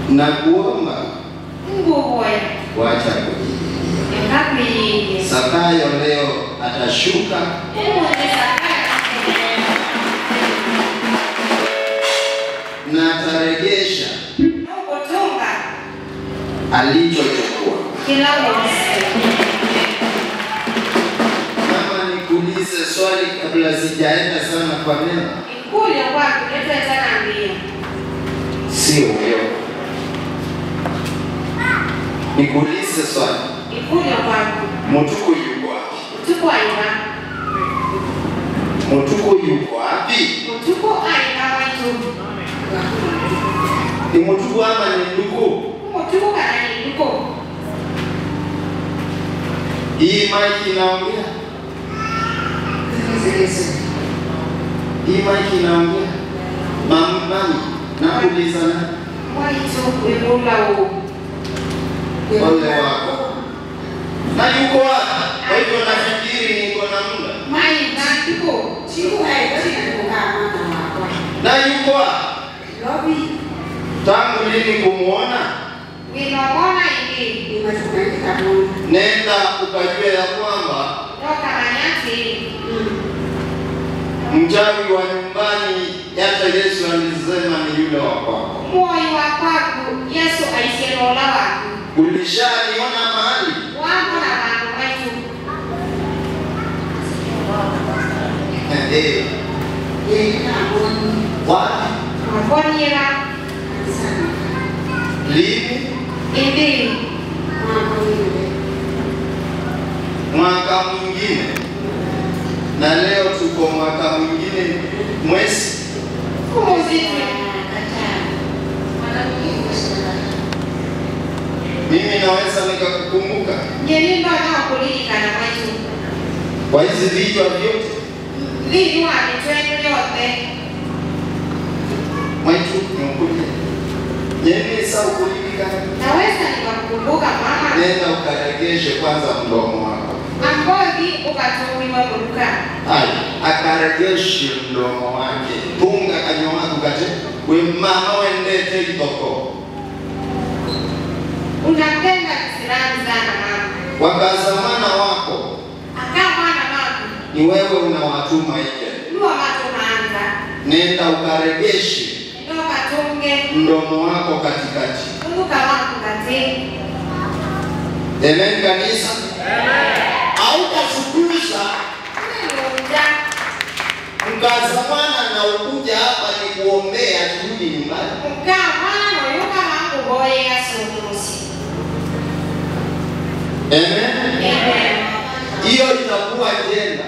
na kuomba wacha kujibu. Zakayo leo atashuka na atarejesha alichochukua. Mama, nikuulize swali kabla sijaenda sana kwa neno. Sio huyo. Nikuulize swali. Mutuku yuko wapi? Mutuku yuko wapi? Ni mutuku ama ni ndugu? Hii maiki inaongea? Hii maiki inaongea? Mami, nakuuliza na? Ole wako. Na yuko wapi? Kwa hivyo nafikiri niko na muda. Na yuko wapi? Tangu lini kumuona? Nenda ukajue ya kwamba mchawi wa nyumbani hata Yesu alisema ni yule wa kwako. Ulishaniona mahali? Wapi? Lini? Mwaka mwingine. Na leo tuko mwaka mwingine mwezi. Mimi naweza nikakukumbuka. Kwa hizi vichwa vyote. Maitu nikukumbushe. Yeye sawa kulika. Naweza nikakukumbuka mama. Nenda ukaregeshe kwanza mdomo wako. Ambodi ukatumiwa kuruka. Hai, akaregeshe mdomo wake. Punga kanyoma kukate. We mama wendete kitoko. Unapenda kisirani sana mama. Wakazamana wako. Akamana mama. Ni wewe unawatuma hiye. Nua watu maanza. Nenda ukaregeshe mdomo wako katikati. Amen kanisa. Hautafukuza mkazamana na ukuja hapa ni kuombea turudi nyumbani. Amen. Hiyo itakuwa jenda.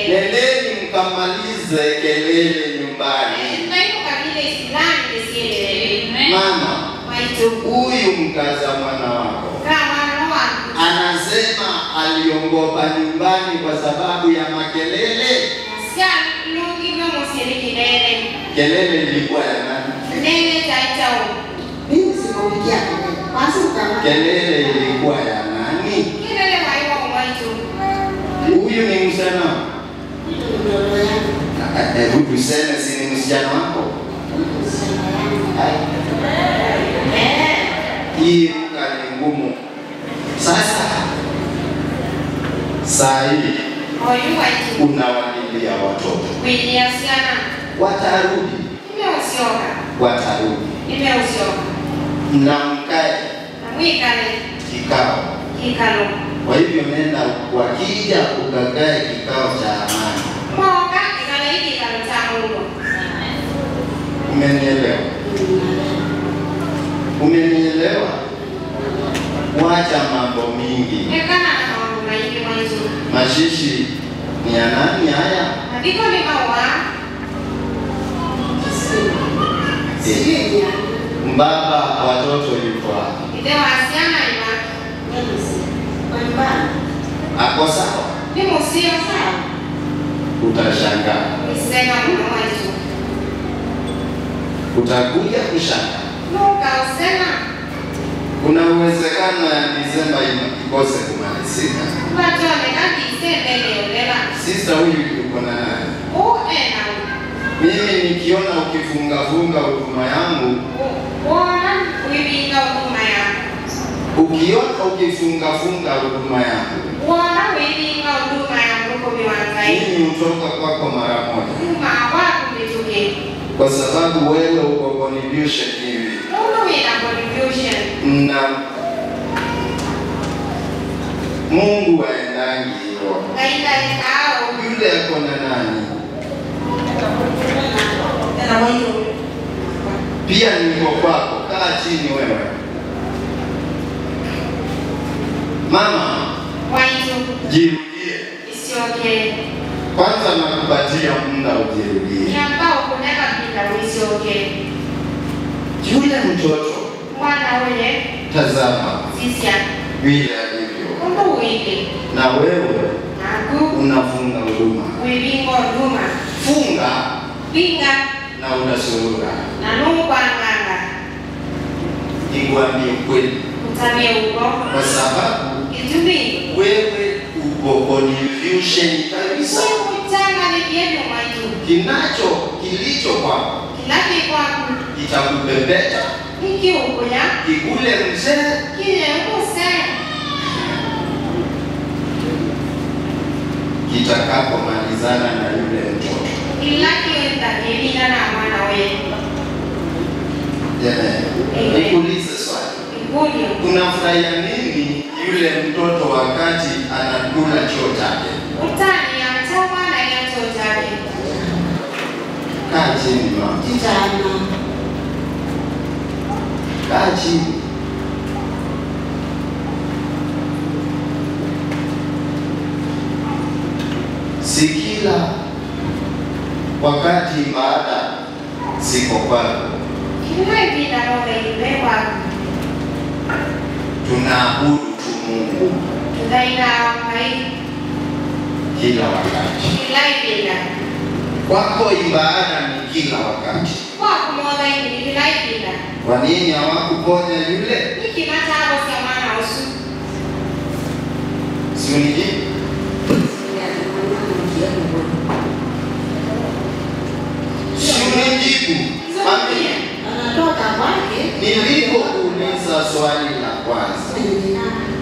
Nendeni mkamalize kelele nyumbani. Mama, huyu mkazamana wako anasema aliongopa nyumbani kwa sababu ya makelele. Kelele ilikuwa ya nani? Kelele ilikuwa ya nani? Huyu ni msichana. Hebu tuseme si ni msichana wako? Hii muka ni ngumu. Sasa saa hii unawalilia watoto. Watarudi. Watarudi. Na mkae kikao. Kwa hivyo nenda wakija ukakae kikao cha amani. Umenielewa? Umenielewa? Wacha mambo mingi. Mashishi ni ya nani haya? Mbaba watoto yuko wapi? Ako sawa? Utashangaa. Utakuja kushangaa. Kuna uwezekano ya Disemba ikose kumalizika. Sister huyu yuko na nani? Mimi nikiona ukifunga huduma yangu Ukiona ukifunga huduma yako, Wana welinga huduma ya Mungu biwangai. nini utoka kwako mara moja? Kuma wako mituke. Kwa sababu wewe uko contribution hivi. Mungu ina contribution. Na Mungu aendangi hivyo. Kaida yao. Yule ako na nani? Na Mungu. Pia niko kwako, kaa chini wewe. Mama, Waitu. jirudie. Isioke. Kwanza nakupatia muda ujirudie. Nyambao kuneka bila isioke. Yule mtoto, Mwana ule. tazama Sisia. vile alivyo. Mungu wiki. Na wewe Naku. unafunga huduma. Wilingo huduma. Funga Pinga. na unasurura. Na Mungu anganga. Nikwambie kweli, Utamie uko. kwa sababu Kitumi. wewe uko confusion kabisa. Utanga ni kienu maitu. Kilicho kwako Kilaki kwaku. kitakupepeta, Hiki ukuya. kikule mzee, Kile ukuse. kitakapomalizana na yule mtoto. Kilaki utakilina na mwana wetu. Nikuulize swali. Ikudio. Unafurahia nini yule mtoto wakati anakula choo chake? Utani ya mtama na ya chotake. Kaa chini mama. Titana. Kaa chini. Si kila wakati baada siko kwako Kila ibida moga imewa. tunaabudu tu Mungu Tudaina wakai. kila wakati. Kila ibida. Kwako ibada ni kila wakati. Kwa kumoga ini kila ibida. Kwa nini hawakuponya yule? Niki matabo sa mwana usu. Si unijibu? Si unijibu? Mami, Anatoka kwake. nilipokuuliza swali la kwanza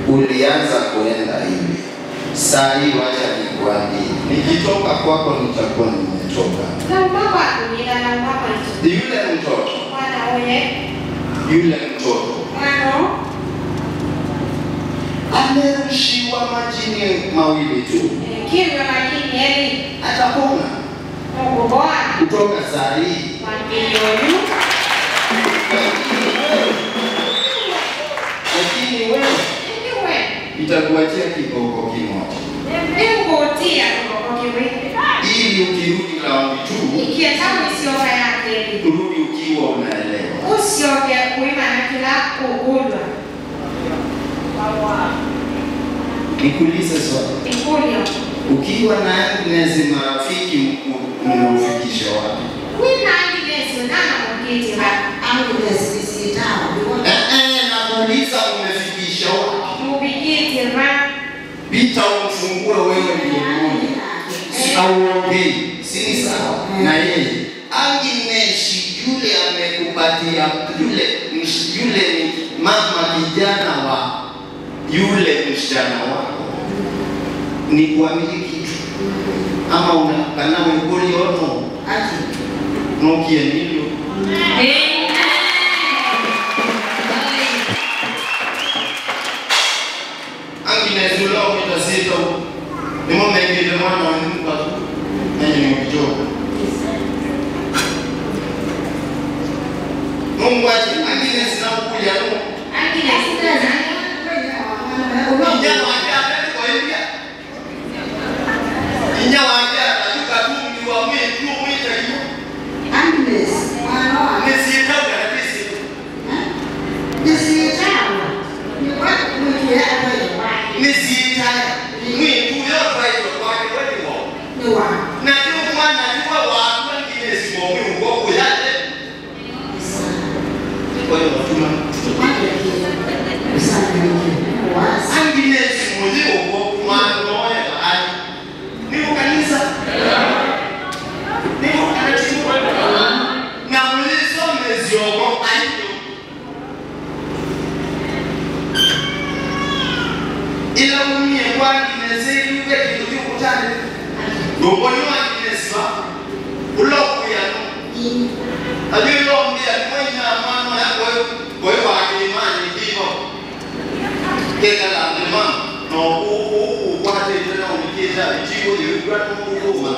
ulianza kuenda hivi. Saa hii wacha nikwambie, nikitoka kwako nitakuwa nimetoka. Na mama kunila na mama itu. Yule mtoto, Mwana ule. yule mtoto Mwana. amerushiwa majini mawili tu, Kivyo makini eli. atapona Mungu boa. kutoka saa hii. Wakiyoyu. Lakini wewe Ikiwe. itakuachia kiboko kimoja, Nikutia kwa kiwe. ili ukirudi raundi tu Ikietamu isioka yake. urudi ukiwa unaelewa. Usioke kuima na kila kugulwa. Nikuulize swali, Ikulio. ukiwa na Agnes marafiki mnaufikisha wapi? Wina Agnes nana mkiti hapa. Nakuuliza umefikisha wapi? Mubikiti hapa. Pita umfungue wewe mbinguni. Auongei, si ni sawa? Na yeye Agnes yule amekupatia yule ni mama kijana wa yule msichana wako. Ni kuamini kitu ama unakana mwingoni ono nukie nilio Agnes yule umetasita ni mama yake mwana wa nyumba tu nani ni ukijoka Mungu aje Agnes na ukuja no Agnes nana. Kijana wake kwa hivi Inya wake atajuka tu mliwa mwetu mwita hiyo Nisitaka kabisa Nisitaka mwetu yote hiyo kwa hiyo na ndio maana ndio watu wengine simamwe ngoko yake kwa hiyo watuma Agnes mwenyewe ngoko maana ni kanisa ni kanisa na mlizo meziogo ayo Lomoni wa kinesiwa ulokuya no ajui lombia kwenya mano ya kwa imani hivyo keka la mema no kwate tena unikeza ichigo ni ukra no